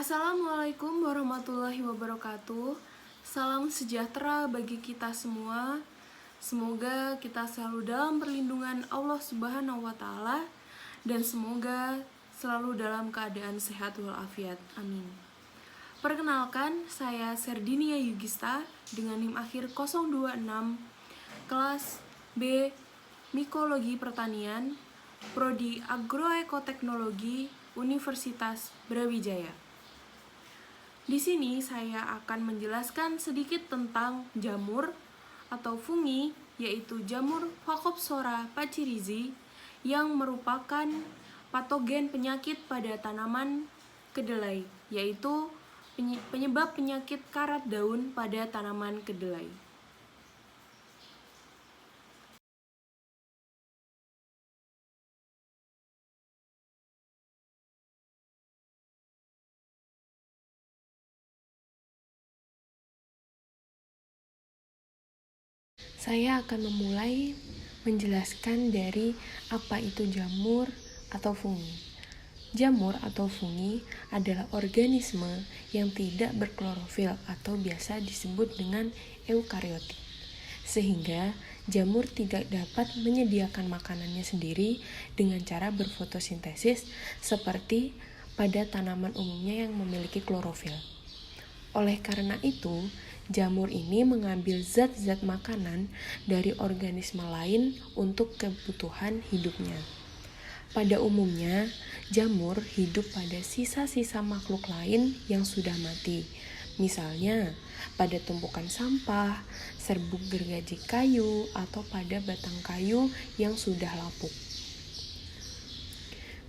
Assalamualaikum warahmatullahi wabarakatuh. Salam sejahtera bagi kita semua. Semoga kita selalu dalam perlindungan Allah Subhanahu wa taala dan semoga selalu dalam keadaan sehat walafiat. Amin. Perkenalkan, saya Serdinia Yugista dengan NIM akhir 026 kelas B Mikologi Pertanian, Prodi Agroekoteknologi Universitas Brawijaya. Di sini saya akan menjelaskan sedikit tentang jamur atau fungi, yaitu jamur Phacopsora pachyrhizi yang merupakan patogen penyakit pada tanaman kedelai, yaitu penyebab penyakit karat daun pada tanaman kedelai. Saya akan memulai menjelaskan dari apa itu jamur atau fungi. Jamur atau fungi adalah organisme yang tidak berklorofil atau biasa disebut dengan eukariotik. Sehingga jamur tidak dapat menyediakan makanannya sendiri dengan cara berfotosintesis seperti pada tanaman umumnya yang memiliki klorofil. Oleh karena itu, jamur ini mengambil zat-zat makanan dari organisme lain untuk kebutuhan hidupnya. Pada umumnya, jamur hidup pada sisa-sisa makhluk lain yang sudah mati. Misalnya, pada tumpukan sampah, serbuk gergaji kayu, atau pada batang kayu yang sudah lapuk.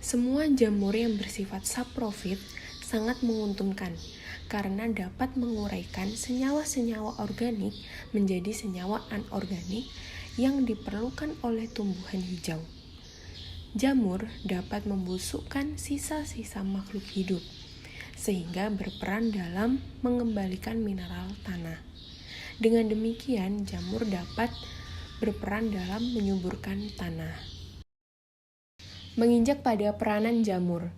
Semua jamur yang bersifat saprofit sangat menguntungkan karena dapat menguraikan senyawa-senyawa organik menjadi senyawa anorganik yang diperlukan oleh tumbuhan hijau. Jamur dapat membusukkan sisa-sisa makhluk hidup, sehingga berperan dalam mengembalikan mineral tanah. Dengan demikian, jamur dapat berperan dalam menyuburkan tanah. Menginjak pada peranan jamur.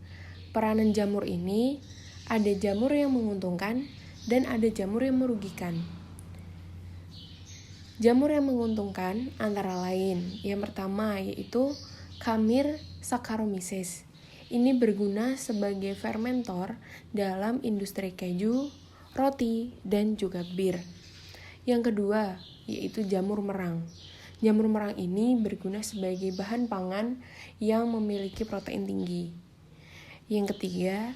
Peranan jamur ini ada jamur yang menguntungkan dan ada jamur yang merugikan. Jamur yang menguntungkan antara lain yang pertama yaitu Khamir Saccharomyces. Ini berguna sebagai fermentor dalam industri keju, roti, dan juga bir. Yang kedua yaitu jamur merang. Jamur merang ini berguna sebagai bahan pangan yang memiliki protein tinggi. Yang ketiga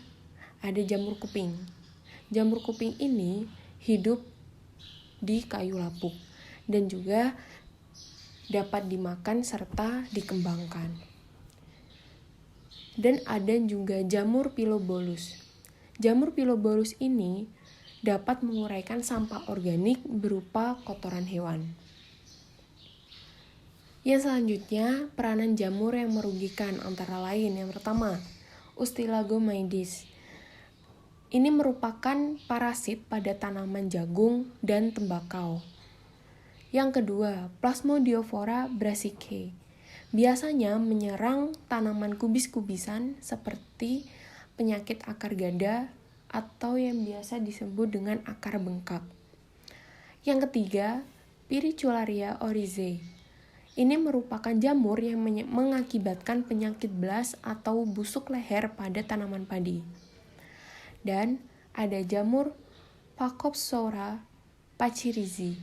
ada jamur kuping. Jamur kuping ini hidup di kayu lapuk dan juga dapat dimakan serta dikembangkan. Dan ada juga jamur Pilobolus. Jamur Pilobolus ini dapat menguraikan sampah organik berupa kotoran hewan. Yang selanjutnya, peranan jamur yang merugikan antara lain yang pertama, Ustilagomaides. Ini merupakan parasit pada tanaman jagung dan tembakau. Yang kedua, Plasmodiaphora brassicae. Biasanya menyerang tanaman kubis-kubisan seperti penyakit akar gada atau yang biasa disebut dengan akar bengkak. Yang ketiga, Pyricularia oryzae. Ini merupakan jamur yang mengakibatkan penyakit blast atau busuk leher pada tanaman padi. Dan ada jamur Phacopsora pachyrhizi,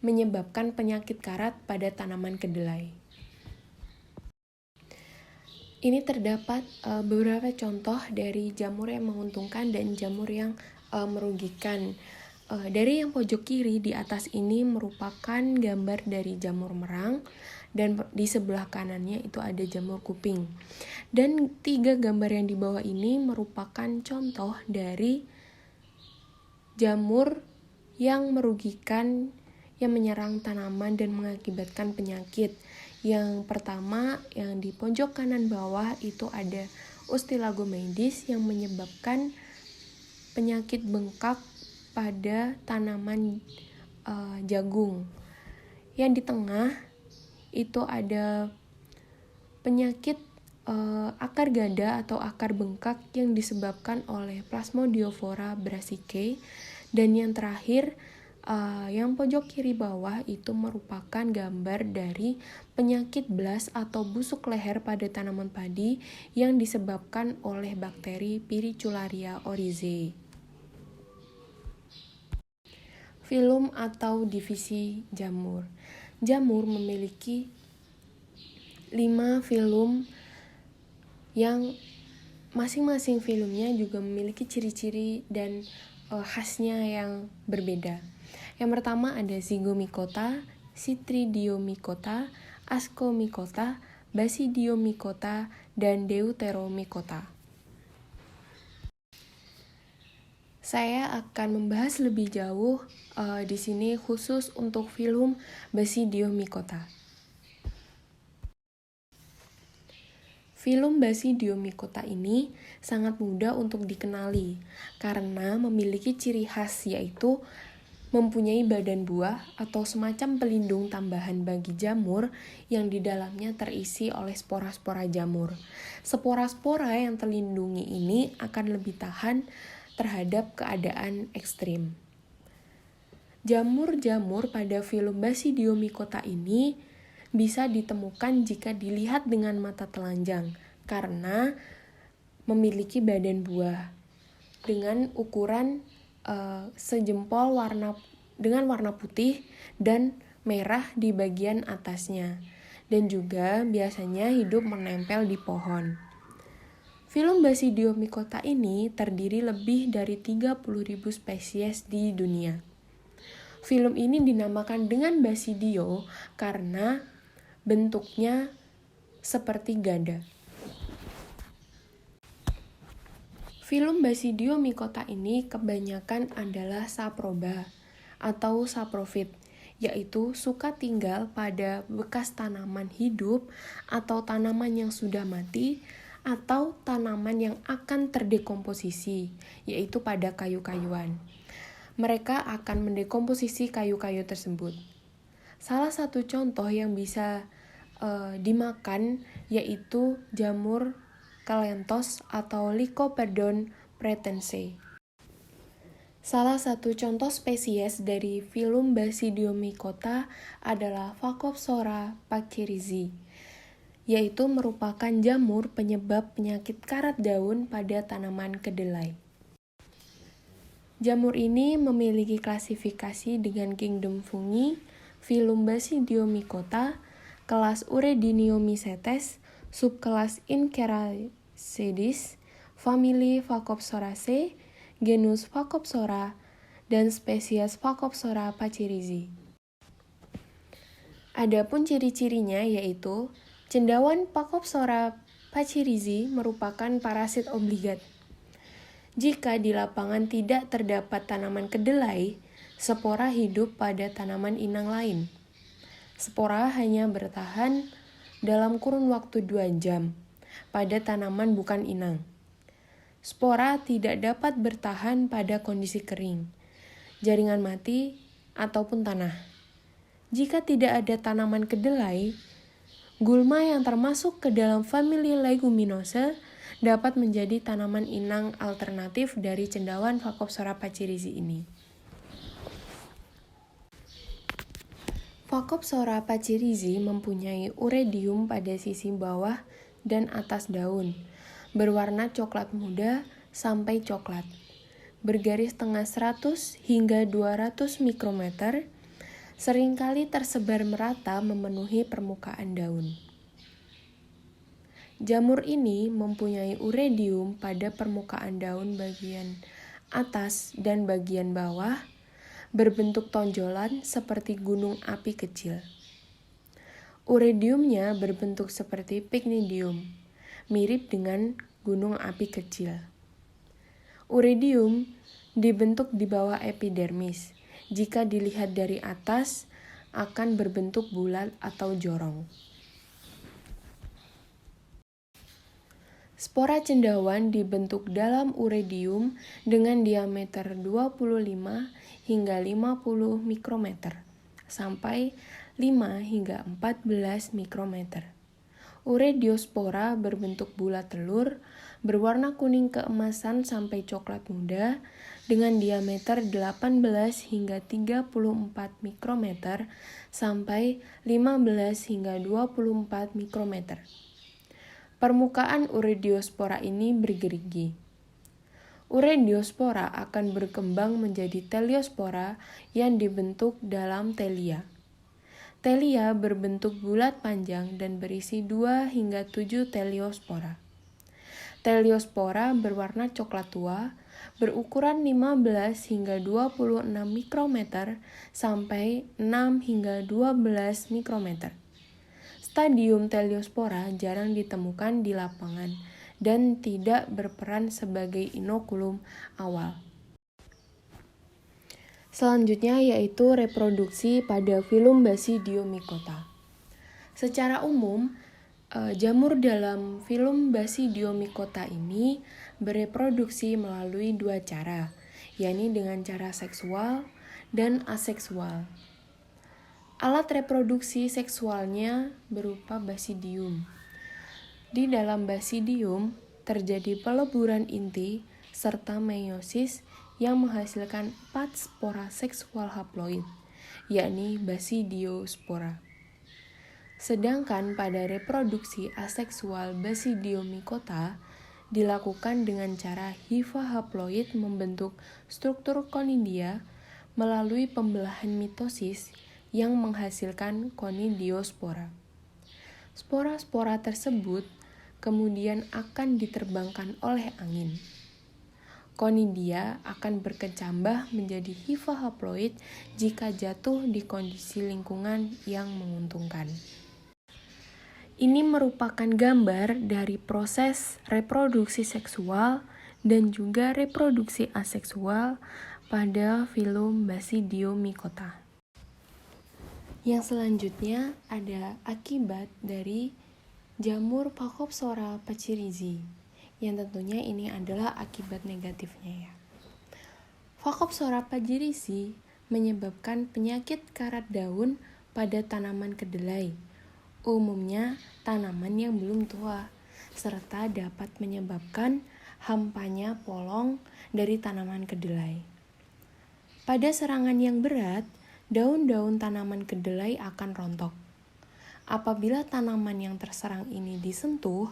menyebabkan penyakit karat pada tanaman kedelai. Ini terdapat beberapa contoh dari jamur yang menguntungkan dan jamur yang merugikan. Dari yang pojok kiri di atas ini merupakan gambar dari jamur merang dan di sebelah kanannya itu ada jamur kuping. Dan 3 gambar yang di bawah ini merupakan contoh dari jamur yang merugikan yang menyerang tanaman dan mengakibatkan penyakit. Yang pertama, yang di pojok kanan bawah itu ada Ustilagomaides yang menyebabkan penyakit bengkak pada tanaman jagung. Yang di tengah itu ada penyakit akar ganda atau akar bengkak yang disebabkan oleh Plasmodiofora brassicae. Dan yang terakhir, yang pojok kiri bawah itu merupakan gambar dari penyakit blast atau busuk leher pada tanaman padi yang disebabkan oleh bakteri Pyricularia oryzae. Filum atau divisi jamur. Jamur memiliki 5 filum yang masing-masing filumnya juga memiliki ciri-ciri dan khasnya yang berbeda. Yang pertama ada Zygomicota, Chytridiomycota, Ascomycota, Basidiomycota, dan Deuteromycota. Saya akan membahas lebih jauh di sini khusus untuk filum Basidiomycota. Filum Basidiomycota ini sangat mudah untuk dikenali karena memiliki ciri khas yaitu mempunyai badan buah atau semacam pelindung tambahan bagi jamur yang di dalamnya terisi oleh spora-spora jamur. Spora-spora yang terlindungi ini akan lebih tahan terhadap keadaan ekstrim. Jamur-jamur pada filum Basidiomycota ini bisa ditemukan jika dilihat dengan mata telanjang karena memiliki badan buah dengan ukuran sejempol dengan warna putih dan merah di bagian atasnya, dan juga biasanya hidup menempel di pohon. Filum Basidiomycota ini terdiri lebih dari 30.000 spesies di dunia. Filum ini dinamakan dengan Basidio karena bentuknya seperti gada. Filum Basidiomycota ini kebanyakan adalah saproba atau saprofit, yaitu suka tinggal pada bekas tanaman hidup atau tanaman yang sudah mati atau tanaman yang akan terdekomposisi, yaitu pada kayu-kayuan. Mereka akan mendekomposisi kayu-kayu tersebut. Salah satu contoh yang bisa dimakan yaitu jamur Calentos atau Lycoperdon pratense. Salah satu contoh spesies dari filum Basidiomycota adalah Phacopsora pachyrizi, yaitu merupakan jamur penyebab penyakit karat daun pada tanaman kedelai. Jamur ini memiliki klasifikasi dengan kingdom fungi, filum Basidiomycota, kelas Urediniomycetes, subkelas Incerasides, famili Phacopsoraceae, genus Phacopsora, dan spesies Phacopsora pachyrizi. Adapun ciri-cirinya yaitu cendawan Phacopsora pachyrizi merupakan parasit obligat. Jika di lapangan tidak terdapat tanaman kedelai, spora hidup pada tanaman inang lain. Spora hanya bertahan dalam kurun waktu 2 jam pada tanaman bukan inang. Spora tidak dapat bertahan pada kondisi kering, jaringan mati, ataupun tanah. Jika tidak ada tanaman kedelai, gulma yang termasuk ke dalam famili Leguminosae dapat menjadi tanaman inang alternatif dari cendawan Phacopsora pachyrizi ini. Phacopsora pachyrizi mempunyai uredium pada sisi bawah dan atas daun, berwarna coklat muda sampai coklat, bergaris tengah 100 hingga 200 mikrometer, seringkali tersebar merata memenuhi permukaan daun. Jamur ini mempunyai uredium pada permukaan daun bagian atas dan bagian bawah, berbentuk tonjolan seperti gunung api kecil. Urediumnya berbentuk seperti pycnidium, mirip dengan gunung api kecil. Uredium dibentuk di bawah epidermis. Jika dilihat dari atas, akan berbentuk bulat atau jorong. Spora cendawan dibentuk dalam uredium dengan diameter 25 hingga 50 mikrometer sampai 5 hingga 14 mikrometer. Urediospora berbentuk bulat telur, berwarna kuning keemasan sampai coklat muda, dengan diameter 18 hingga 34 mikrometer sampai 15 hingga 24 mikrometer. Permukaan urediospora ini bergerigi. Urediospora akan berkembang menjadi teliospora yang dibentuk dalam telia. Telia berbentuk bulat panjang dan berisi 2 hingga 7 teliospora. Teliospora berwarna coklat tua, berukuran 15 hingga 26 mikrometer sampai 6 hingga 12 mikrometer. Stadium teliospora jarang ditemukan di lapangan dan tidak berperan sebagai inokulum awal. Selanjutnya yaitu reproduksi pada filum Basidiomycota. Secara umum, jamur dalam filum Basidiomycota ini bereproduksi melalui 2 cara, yakni dengan cara seksual dan aseksual. Alat reproduksi seksualnya berupa basidium. Di dalam basidium terjadi peleburan inti serta meiosis yang menghasilkan 4 spora seksual haploid, yakni basidiospora. Sedangkan pada reproduksi aseksual Basidiomycota dilakukan dengan cara hifa haploid membentuk struktur konidia melalui pembelahan mitosis yang menghasilkan konidiospora. Spora-spora tersebut kemudian akan diterbangkan oleh angin. Konidia akan berkecambah menjadi hifa haploid jika jatuh di kondisi lingkungan yang menguntungkan. Ini merupakan gambar dari proses reproduksi seksual dan juga reproduksi aseksual pada filum Basidiomycota. Yang selanjutnya ada akibat dari jamur Phacopsora pachyrhizi, yang tentunya ini adalah akibat negatifnya ya. Phacopsora pachyrhizi menyebabkan penyakit karat daun pada tanaman kedelai, umumnya tanaman yang belum tua, serta dapat menyebabkan hampanya polong dari tanaman kedelai. Pada serangan yang berat, daun-daun tanaman kedelai akan rontok. Apabila tanaman yang terserang ini disentuh,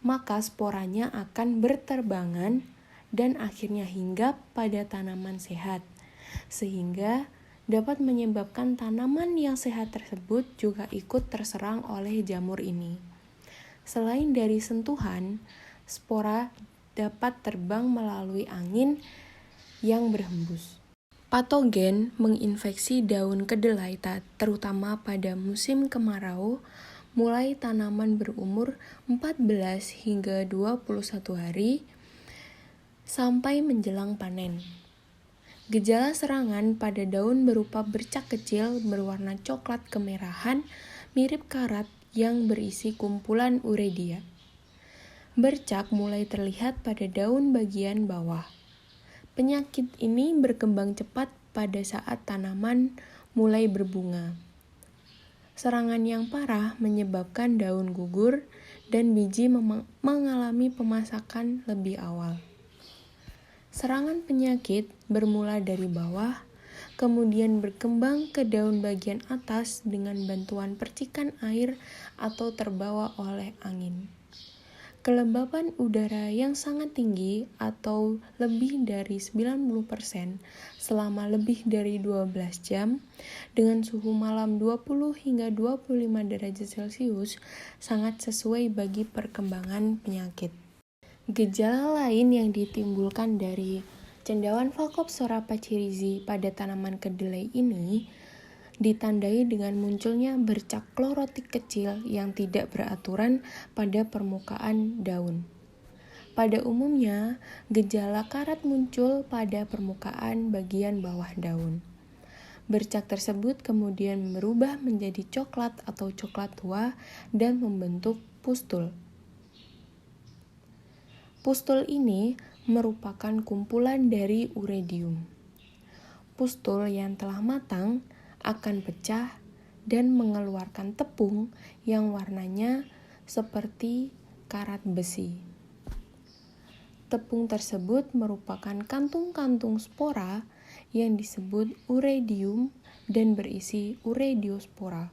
maka sporanya akan berterbangan dan akhirnya hinggap pada tanaman sehat, sehingga dapat menyebabkan tanaman yang sehat tersebut juga ikut terserang oleh jamur ini. Selain dari sentuhan, spora dapat terbang melalui angin yang berhembus. Patogen menginfeksi daun kedelai terutama pada musim kemarau, mulai tanaman berumur 14 hingga 21 hari sampai menjelang panen. Gejala serangan pada daun berupa bercak kecil berwarna coklat kemerahan mirip karat yang berisi kumpulan uredia. Bercak mulai terlihat pada daun bagian bawah. Penyakit ini berkembang cepat pada saat tanaman mulai berbunga. Serangan yang parah menyebabkan daun gugur dan biji mengalami pemasakan lebih awal. Serangan penyakit bermula dari bawah, kemudian berkembang ke daun bagian atas dengan bantuan percikan air atau terbawa oleh angin. Kelembapan udara yang sangat tinggi atau lebih dari 90% selama lebih dari 12 jam dengan suhu malam 20 hingga 25 derajat Celcius sangat sesuai bagi perkembangan penyakit. Gejala lain yang ditimbulkan dari cendawan Phacopsora pachyrhizi pada tanaman kedelai ini ditandai dengan munculnya bercak klorotik kecil yang tidak beraturan pada permukaan daun. Pada umumnya, gejala karat muncul pada permukaan bagian bawah daun. Bercak tersebut kemudian berubah menjadi coklat atau coklat tua dan membentuk pustul. Pustul ini merupakan kumpulan dari uredium. Pustul yang telah matang akan pecah dan mengeluarkan tepung yang warnanya seperti karat besi. Tepung tersebut merupakan kantung-kantung spora yang disebut uridium dan berisi uridiospora.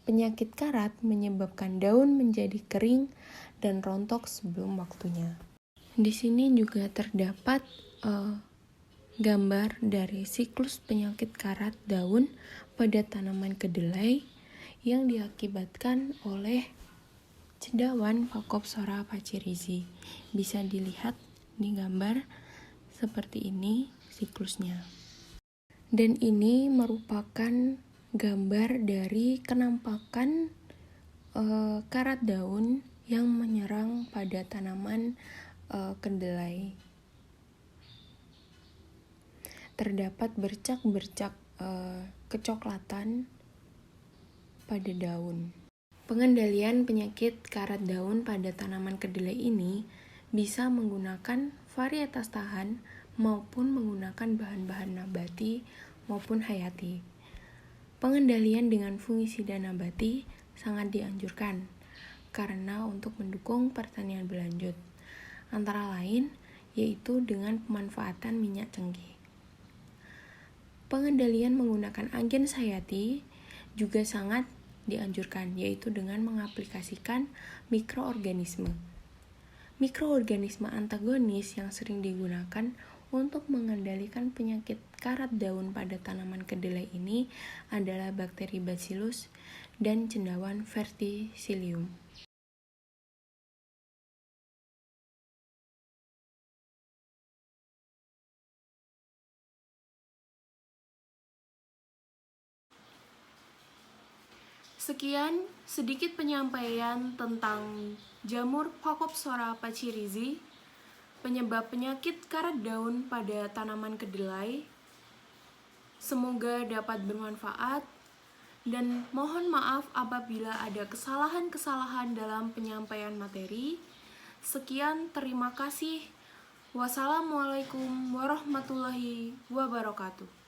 Penyakit karat menyebabkan daun menjadi kering dan rontok sebelum waktunya. Di sini juga terdapat gambar dari siklus penyakit karat daun pada tanaman kedelai yang diakibatkan oleh cendawan Phacopsora pachyrhizi. Bisa dilihat di gambar seperti ini siklusnya. Dan ini merupakan gambar dari kenampakan karat daun yang menyerang pada tanaman kedelai. Terdapat bercak-bercak kecoklatan pada daun. Pengendalian penyakit karat daun pada tanaman kedelai ini bisa menggunakan varietas tahan maupun menggunakan bahan-bahan nabati maupun hayati. Pengendalian dengan fungisida nabati sangat dianjurkan karena untuk mendukung pertanian berlanjut, antara lain yaitu dengan pemanfaatan minyak cengkeh. Pengendalian menggunakan agen hayati juga sangat dianjurkan, yaitu dengan mengaplikasikan mikroorganisme. Mikroorganisme antagonis yang sering digunakan untuk mengendalikan penyakit karat daun pada tanaman kedelai ini adalah bakteri Bacillus dan cendawan Verticillium. Sekian sedikit penyampaian tentang jamur Phacopsora pachyrhizi, penyebab penyakit karat daun pada tanaman kedelai. Semoga dapat bermanfaat dan mohon maaf apabila ada kesalahan-kesalahan dalam penyampaian materi. Sekian, terima kasih. Wassalamualaikum warahmatullahi wabarakatuh.